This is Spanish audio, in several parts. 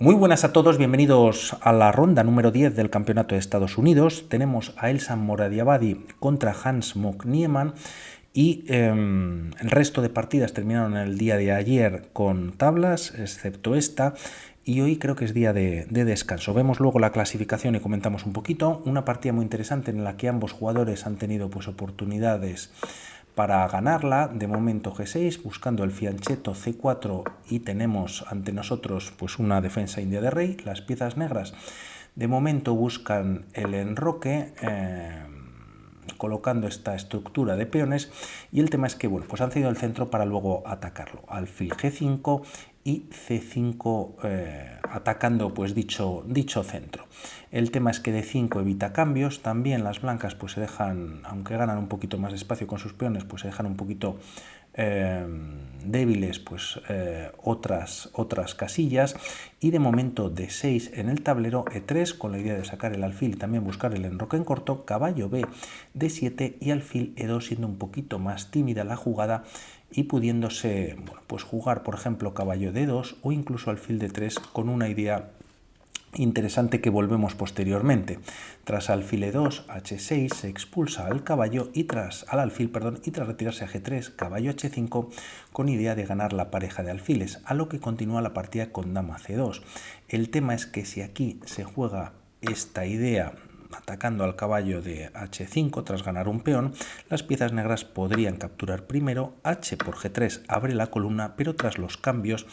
Muy buenas a todos, bienvenidos a la ronda número 10 del Campeonato de Estados Unidos. Tenemos a Elsan Moradiabadi contra Hans-Mok Niemann y el resto de partidas terminaron el día de ayer con tablas, excepto esta, y hoy creo que es día de descanso. Vemos luego la clasificación y comentamos un poquito. Una partida muy interesante en la que ambos jugadores han tenido pues oportunidades para ganarla. De momento G6 buscando el fianchetto C4 y tenemos ante nosotros pues una defensa india de rey. Las piezas negras de momento buscan el enroque colocando esta estructura de peones, y el tema es que bueno, pues han cedido el centro para luego atacarlo. Alfil G5 y C5 atacando pues dicho centro. El tema es que D5 evita cambios, también las blancas pues se dejan, aunque ganan un poquito más de espacio con sus peones, pues se dejan un poquito débiles pues otras casillas, y de momento D6 en el tablero, E3 con la idea de sacar el alfil y también buscar el enroque en corto, caballo B, D7 y alfil E2 siendo un poquito más tímida la jugada y pudiéndose bueno, pues jugar por ejemplo caballo D2 o incluso alfil D3 con una idea interesante que volvemos posteriormente. Tras alfil E2, H6 se expulsa al caballo y tras retirarse a G3, caballo H5 con idea de ganar la pareja de alfiles, a lo que continúa la partida con dama C2. El tema es que si aquí se juega esta idea atacando al caballo de H5 tras ganar un peón, las piezas negras podrían capturar primero, H por G3 abre la columna, pero tras los cambios,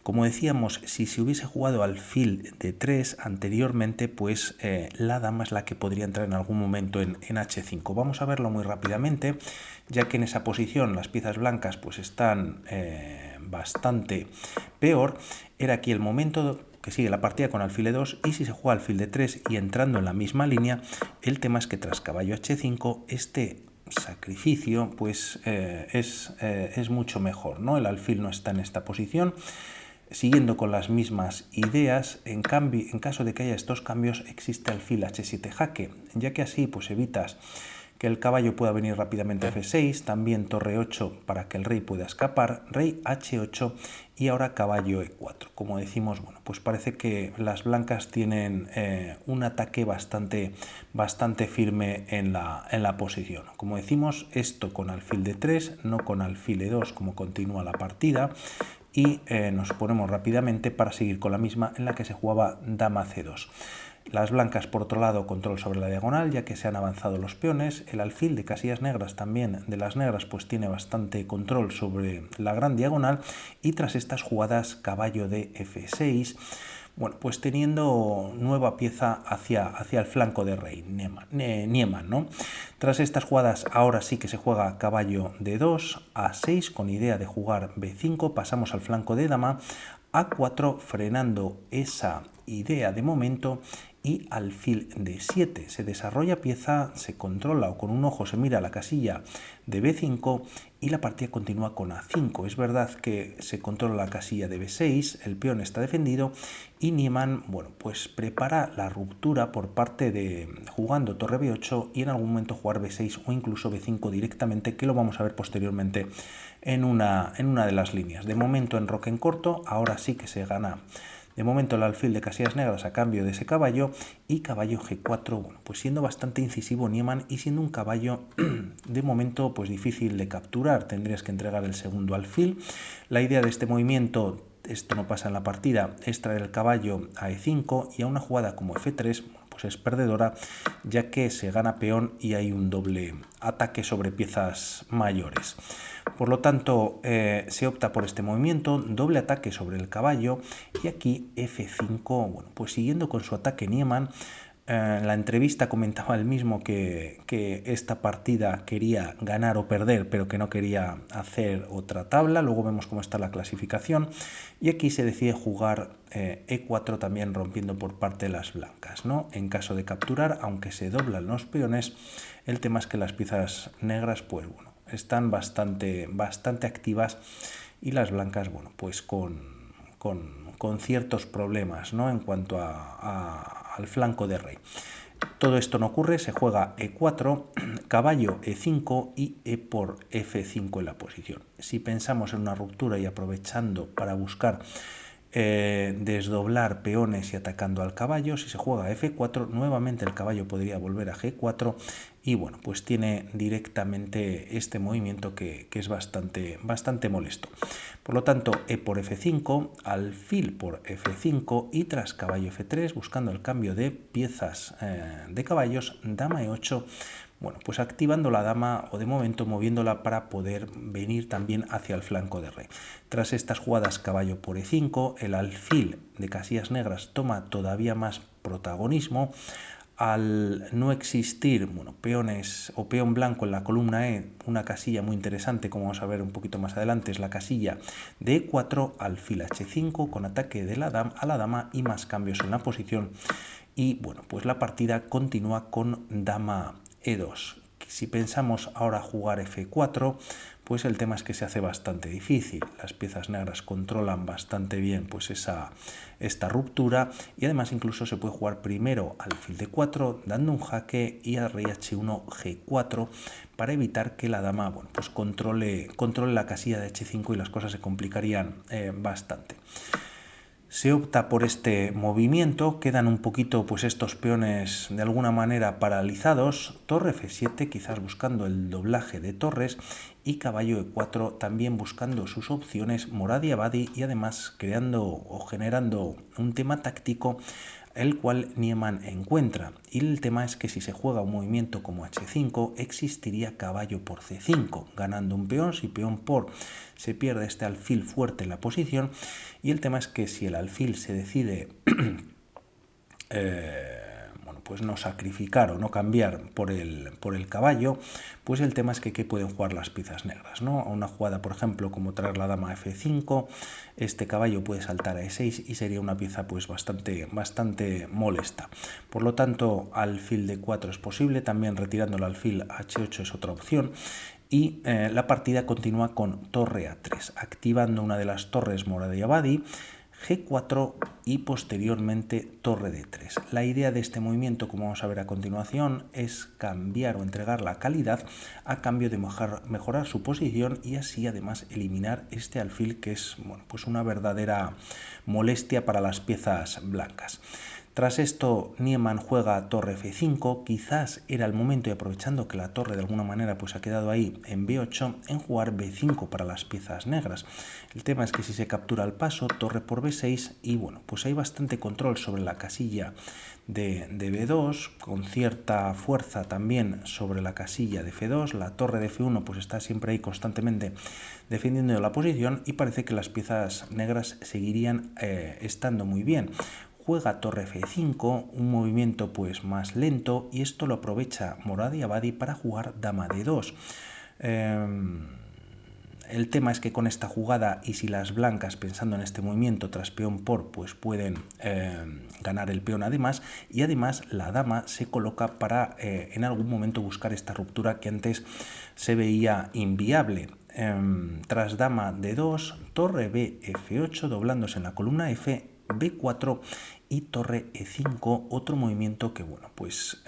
como decíamos, si se hubiese jugado alfil de 3 anteriormente, pues la dama es la que podría entrar en algún momento en H5. Vamos a verlo muy rápidamente, ya que en esa posición las piezas blancas pues están bastante peor. Era aquí el momento que sigue la partida con alfil E2, y si se juega alfil de 3 y entrando en la misma línea, el tema es que tras caballo H5 este sacrificio pues es mucho mejor, ¿no? El alfil no está en esta posición. Siguiendo con las mismas ideas, en caso de que haya estos cambios, existe alfil H7 jaque, ya que así pues evitas que el caballo pueda venir rápidamente a F6, también torre 8 para que el rey pueda escapar, rey H8 y ahora caballo E4. Como decimos, bueno, pues parece que las blancas tienen un ataque bastante firme en la posición. Como decimos, esto con alfil de 3, no con alfil E2 como continúa la partida, y nos ponemos rápidamente para seguir con la misma en la que se jugaba dama C2. Las blancas, por otro lado, control sobre la diagonal, ya que se han avanzado los peones. El alfil de casillas negras, también de las negras, pues tiene bastante control sobre la gran diagonal. Y tras estas jugadas, caballo de F6, bueno, pues teniendo nueva pieza hacia el flanco de rey, Niemann, ¿no? Tras estas jugadas, ahora sí que se juega caballo D2, A6, con idea de jugar B5, pasamos al flanco de dama, A4, frenando esa idea de momento, y alfil D7. Se desarrolla pieza, se controla o con un ojo se mira la casilla de B5 y la partida continúa con A5. Es verdad que se controla la casilla de B6, el peón está defendido y Niemann, bueno, pues prepara la ruptura por parte de jugando torre B8 y en algún momento jugar B6 o incluso B5 directamente, que lo vamos a ver posteriormente en una de las líneas. De momento enroque en corto, ahora sí que se gana de momento el alfil de casillas negras a cambio de ese caballo, y caballo G4, bueno, pues siendo bastante incisivo Niemann y siendo un caballo de momento pues difícil de capturar. Tendrías que entregar el segundo alfil. La idea de este movimiento, esto no pasa en la partida, es traer el caballo a E5, y a una jugada como F3 pues es perdedora, ya que se gana peón y hay un doble ataque sobre piezas mayores. Por lo tanto, se opta por este movimiento, doble ataque sobre el caballo, y aquí F5, bueno, pues siguiendo con su ataque Niemann. En la entrevista comentaba él mismo que esta partida quería ganar o perder, pero que no quería hacer otra tabla. Luego vemos cómo está la clasificación, y aquí se decide jugar E4 también rompiendo por parte de las blancas, ¿no? En caso de capturar, aunque se doblan los peones, el tema es que las piezas negras pues bueno, están bastante activas, y las blancas, bueno, pues con ciertos problemas, ¿no? En cuanto al flanco de rey. Todo esto no ocurre, se juega E4, caballo E5 y E por F5 en la posición. Si pensamos en una ruptura y aprovechando para buscar desdoblar peones y atacando al caballo. Si se juega F4, nuevamente el caballo podría volver a G4 y bueno, pues tiene directamente este movimiento que es bastante molesto. Por lo tanto, E por F5, alfil por F5 y tras caballo F3, buscando el cambio de piezas de caballos, dama E8, bueno, pues activando la dama o de momento moviéndola para poder venir también hacia el flanco de rey. Tras estas jugadas caballo por E5, el alfil de casillas negras toma todavía más protagonismo. Al no existir, bueno, peones o peón blanco en la columna E, una casilla muy interesante, como vamos a ver un poquito más adelante, es la casilla de E4, alfil H5 con ataque de a la dama y más cambios en la posición. Y bueno, pues la partida continúa con dama E2. Si pensamos ahora jugar F4, pues el tema es que se hace bastante difícil. Las piezas negras controlan bastante bien pues esta ruptura y además incluso se puede jugar primero alfil D4 dando un jaque y al rey H1 G4 para evitar que la dama, bueno, pues controle la casilla de H5 y las cosas se complicarían bastante. Se opta por este movimiento, quedan un poquito pues estos peones de alguna manera paralizados, torre F7 quizás buscando el doblaje de torres y caballo E4 también buscando sus opciones Moradi Abadi y además creando o generando un tema táctico el cual Niemann encuentra. Y el tema es que si se juega un movimiento como H5 existiría caballo por C5, ganando un peón. Si peón por se pierde este alfil fuerte en la posición y el tema es que si el alfil se decide bueno, pues no sacrificar o no cambiar por el caballo, pues el tema es que ¿qué pueden jugar las piezas negras? ¿No? A una jugada, por ejemplo, como traer la dama a F5, este caballo puede saltar a E6 y sería una pieza pues bastante molesta. Por lo tanto, alfil D4 es posible, también retirando el alfil H8 es otra opción. Y la partida continúa con torre A3, activando una de las torres Moradi Abadi, G4 y posteriormente torre D3. La idea de este movimiento, como vamos a ver a continuación, es cambiar o entregar la calidad a cambio de mejorar su posición y así además eliminar este alfil que es, bueno, pues una verdadera molestia para las piezas blancas. Tras esto, Niemann juega torre F5, quizás era el momento, y aprovechando que la torre de alguna manera pues ha quedado ahí en B8, en jugar B5 para las piezas negras. El tema es que si se captura el paso, torre por B6 y bueno, pues hay bastante control sobre la casilla de B2, con cierta fuerza también sobre la casilla de F2, la torre de F1 pues está siempre ahí constantemente defendiendo la posición y parece que las piezas negras seguirían estando muy bien. Juega torre F5, un movimiento pues más lento y esto lo aprovecha Moradi Abadi para jugar dama D2. El tema es que con esta jugada y si las blancas pensando en este movimiento tras peón por pues pueden ganar el peón además y además la dama se coloca para en algún momento buscar esta ruptura que antes se veía inviable. Tras dama D2, torre B F8 doblándose en la columna F, B4 y torre E5, otro movimiento que bueno pues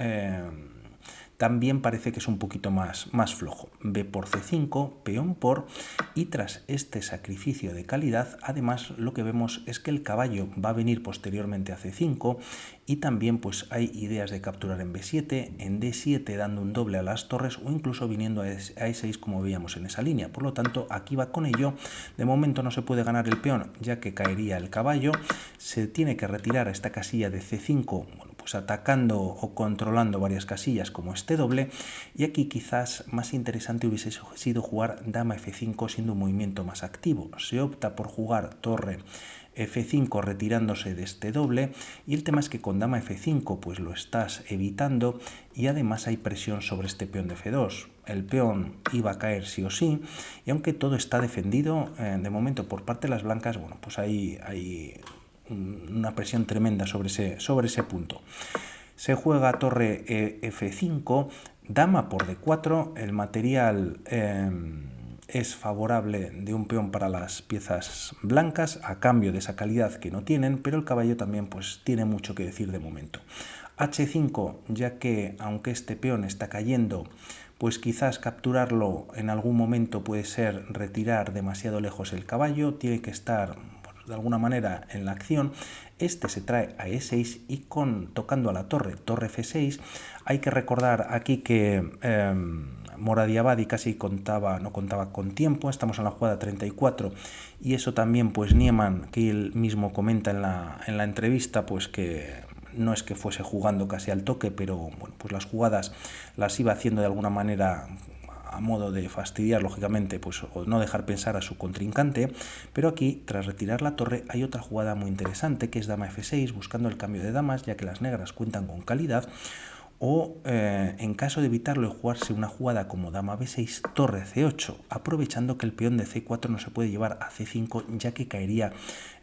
también parece que es un poquito más flojo. B por C5, peón por y tras este sacrificio de calidad además lo que vemos es que el caballo va a venir posteriormente a C5 y también pues hay ideas de capturar en B7, en D7 dando un doble a las torres o incluso viniendo a E6 como veíamos en esa línea. Por lo tanto aquí va con ello, de momento no se puede ganar el peón ya que caería el caballo, se tiene que retirar a esta casilla de C5, bueno, pues atacando o controlando varias casillas como este doble y aquí quizás más interesante hubiese sido jugar dama F5 siendo un movimiento más activo. Se opta por jugar torre F5 retirándose de este doble y el tema es que con dama F5 pues lo estás evitando y además hay presión sobre este peón de F2. El peón iba a caer sí o sí y aunque todo está defendido de momento por parte de las blancas, bueno pues hay una presión tremenda sobre ese punto. Se juega torre F5, dama por D4, el material es favorable de un peón para las piezas blancas a cambio de esa calidad que no tienen, pero el caballo también pues tiene mucho que decir de momento. H5, ya que aunque este peón está cayendo, pues quizás capturarlo en algún momento puede ser retirar demasiado lejos el caballo, tiene que estar de alguna manera en la acción. Este se trae a E6 y tocando a la torre F6, hay que recordar aquí que Moradiabadi casi no contaba con tiempo, estamos en la jugada 34 y eso también pues Niemann, que él mismo comenta en la entrevista, pues que no es que fuese jugando casi al toque, pero bueno, pues las jugadas las iba haciendo de alguna manera a modo de fastidiar, lógicamente, pues, o no dejar pensar a su contrincante. Pero aquí, tras retirar la torre, hay otra jugada muy interesante, que es dama F6, buscando el cambio de damas, ya que las negras cuentan con calidad, o en caso de evitarlo y jugarse una jugada como dama B6, torre C8, aprovechando que el peón de C4 no se puede llevar a C5, ya que caería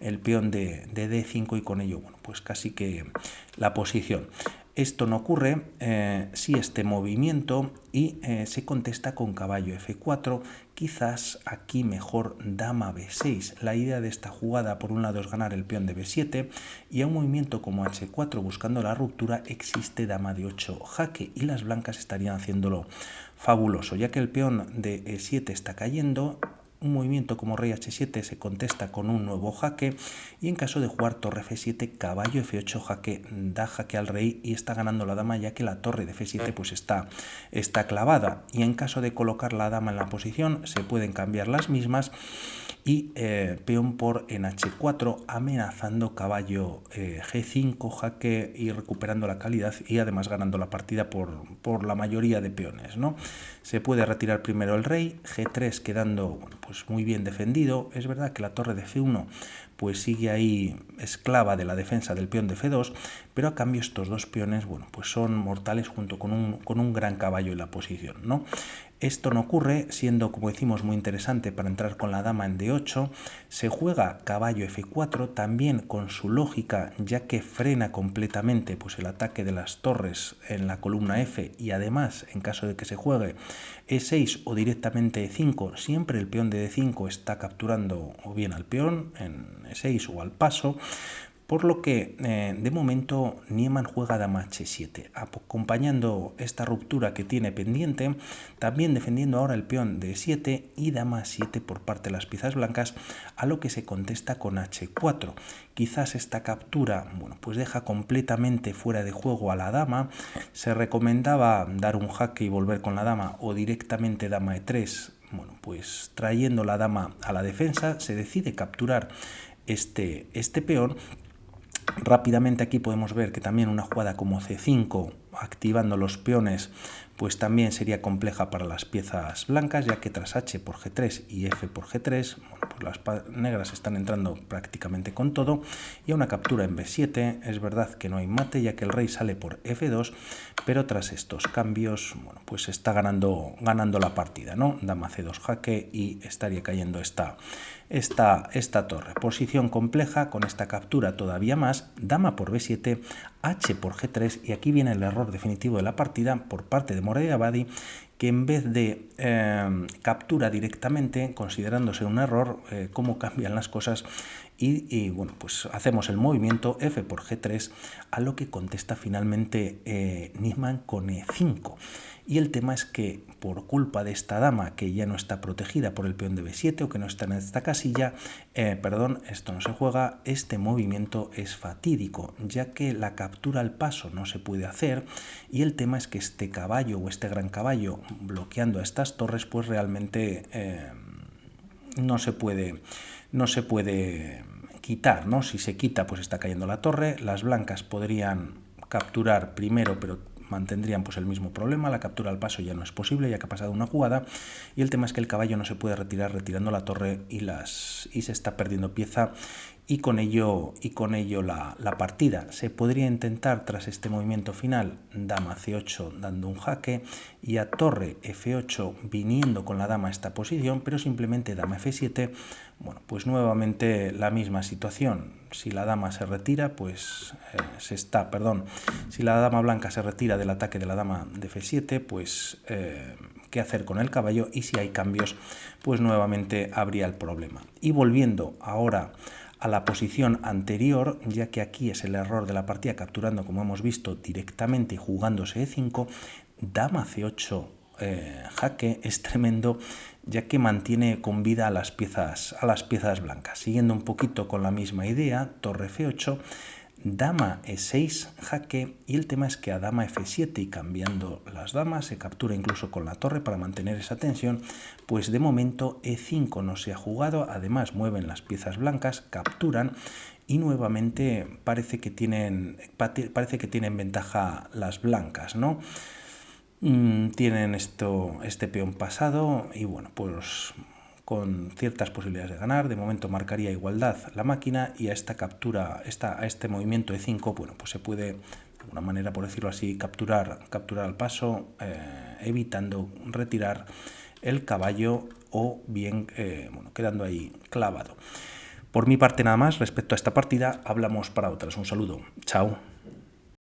el peón de D5 y con ello, bueno, pues casi que la posición. Esto no ocurre si este movimiento y se contesta con caballo F4, quizás aquí mejor dama B6. La idea de esta jugada por un lado es ganar el peón de B7 y a un movimiento como H4 buscando la ruptura existe dama de 8 jaque y las blancas estarían haciéndolo fabuloso, ya que el peón de E7 está cayendo. Un movimiento como rey H7 se contesta con un nuevo jaque y en caso de jugar torre F7, caballo F8 jaque, da jaque al rey y está ganando la dama, ya que la torre de F7 pues está clavada, y en caso de colocar la dama en la posición se pueden cambiar las mismas y peón en H4 amenazando caballo G5 jaque y recuperando la calidad y además ganando la partida por la mayoría de peones, ¿no? Se puede retirar primero el rey, G3 quedando, bueno, pues muy bien defendido. Es verdad que la torre de F1 pues sigue ahí esclava de la defensa del peón de F2, pero a cambio estos dos peones, bueno, pues son mortales junto con un gran caballo en la posición, ¿no? Esto no ocurre, siendo, como decimos, muy interesante para entrar con la dama en D8. Se juega caballo F4, también con su lógica, ya que frena completamente pues, el ataque de las torres en la columna F, y además, en caso de que se juegue E6 o directamente E5, siempre el peón de D5 está capturando o bien al peón en E6 o al paso. Por lo que de momento Niemann juega dama H7, acompañando esta ruptura que tiene pendiente, también defendiendo ahora el peón de E7 y dama A7 por parte de las piezas blancas, a lo que se contesta con H4. Quizás esta captura, bueno, pues deja completamente fuera de juego a la dama. Se recomendaba dar un jaque y volver con la dama, o directamente dama E3, bueno, pues trayendo la dama a la defensa. Se decide capturar este peón. Rápidamente aquí podemos ver que también una jugada como C5, activando los peones, pues también sería compleja para las piezas blancas, ya que tras H por G3 y F por G3, bueno, pues las negras están entrando prácticamente con todo, y a una captura en B7 es verdad que no hay mate, ya que el rey sale por F2, pero tras estos cambios, bueno, pues está ganando la partida, ¿no? Dama C2 jaque y estaría cayendo esta torre. Posición compleja con esta captura todavía más, dama por B7, H por G3, y aquí viene el error definitivo de la partida por parte de Moradiabadi, que en vez de captura directamente, considerándose un error, cómo cambian las cosas, y bueno, pues hacemos el movimiento F por G3, a lo que contesta finalmente Niemann con E5. Y el tema es que por culpa de esta dama, que ya no está protegida por el peón de B7 o que no está en esta casilla, esto no se juega, este movimiento es fatídico, ya que la captura al paso no se puede hacer, y el tema es que este caballo o este gran caballo bloqueando a estas torres, pues realmente no se puede quitar, ¿no? Si se quita, pues está cayendo la torre. Las blancas podrían capturar primero, pero mantendrían pues el mismo problema. La captura al paso ya no es posible, ya que ha pasado una jugada, y el tema es que el caballo no se puede retirar retirando la torre y se está perdiendo pieza, y con ello la partida. Se podría intentar tras este movimiento final dama C8 dando un jaque y a torre F8 viniendo con la dama a esta posición, pero simplemente dama F7, bueno, pues nuevamente la misma situación. Si la dama se retira, pues si la dama blanca se retira del ataque de la dama de F7, pues qué hacer con el caballo, y si hay cambios, pues nuevamente habría el problema. Y volviendo ahora a la posición anterior, ya que aquí es el error de la partida, capturando, como hemos visto, directamente y jugándose E5, dama C8 jaque es tremendo, ya que mantiene con vida a las piezas blancas. Siguiendo un poquito con la misma idea, torre F8, dama E6, jaque, y el tema es que a dama F7 y cambiando las damas se captura incluso con la torre para mantener esa tensión, pues de momento E5 no se ha jugado, además mueven las piezas blancas, capturan y nuevamente parece que tienen ventaja las blancas, ¿no? Tienen este peón pasado y bueno, pues con ciertas posibilidades de ganar. De momento marcaría igualdad la máquina y a esta captura, a este movimiento E5, bueno, pues se puede, de alguna manera, por decirlo así, capturar al paso, evitando retirar el caballo o bien bueno, quedando ahí clavado. Por mi parte nada más respecto a esta partida, hablamos para otras. Un saludo. Chao.